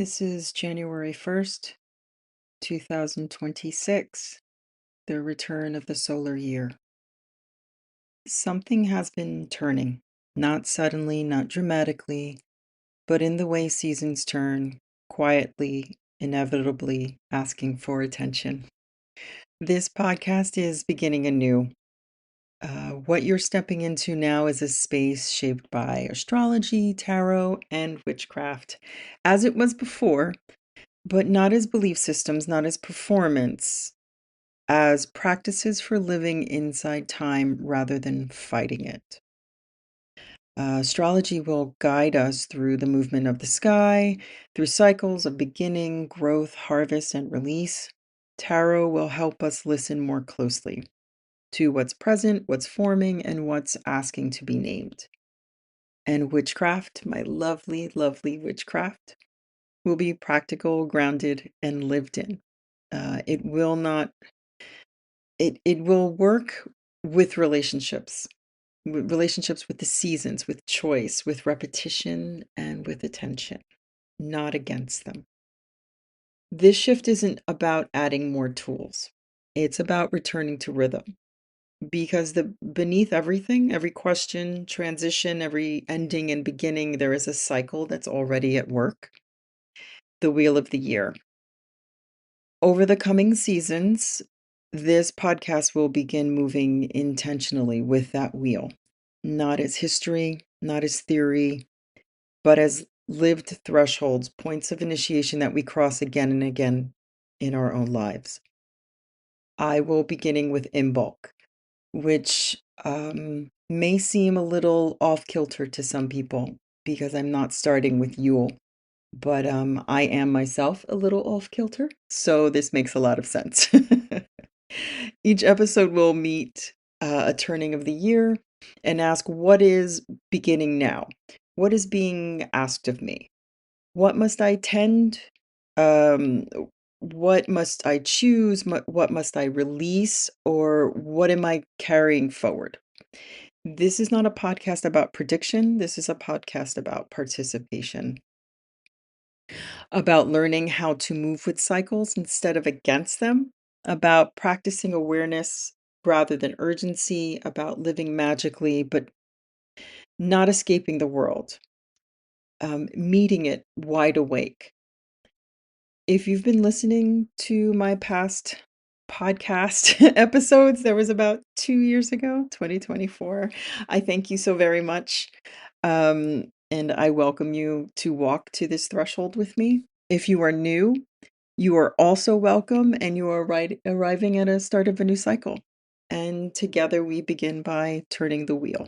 This is January 1st, 2026, the return of the solar year. Something has been turning, not suddenly, not dramatically, but in the way seasons turn, quietly, inevitably asking for attention. This podcast is beginning anew. What you're stepping into now is a space shaped by astrology, tarot, and witchcraft, as it was before, but not as belief systems, not as performance, as practices for living inside time rather than fighting it. Astrology will guide us through the movement of the sky, through cycles of beginning, growth, harvest, and release. Tarot will help us listen more closely to what's present, what's forming, and what's asking to be named. And witchcraft, my lovely, lovely witchcraft, will be practical, grounded, and lived in. It will not it will work with relationships with the seasons, with choice, with repetition, and with attention, not against them. This shift isn't about adding more tools. It's about returning to rhythm because the beneath everything, every question, transition, every ending and beginning, there is a cycle that's already at work. The wheel of the year. Over the coming seasons, this podcast will begin moving intentionally with that wheel, not as history, not as theory, but as lived thresholds, points of initiation that we cross again and again in our own lives. I will beginning with Imbolc, which may seem a little off kilter to some people because I'm not starting with Yule. But, I am myself a little off kilter, so this makes a lot of sense. Each episode will meet, a turning of the year and ask, "What is beginning now? What is being asked of me? What must I tend? Um, what must I choose? What must I release? Or what am I carrying forward?" This is not a podcast about prediction, this is a podcast about participation. About learning how to move with cycles instead of against them, about practicing awareness rather than urgency, about living magically but not escaping the world, meeting it wide awake. If you've been listening to my past podcast episodes, there was about 2 years ago, 2024. I thank you so very much. And I welcome you to walk to this threshold with me. If you are new, you are also welcome, and you are arriving at a start of a new cycle. And together we begin by turning the wheel.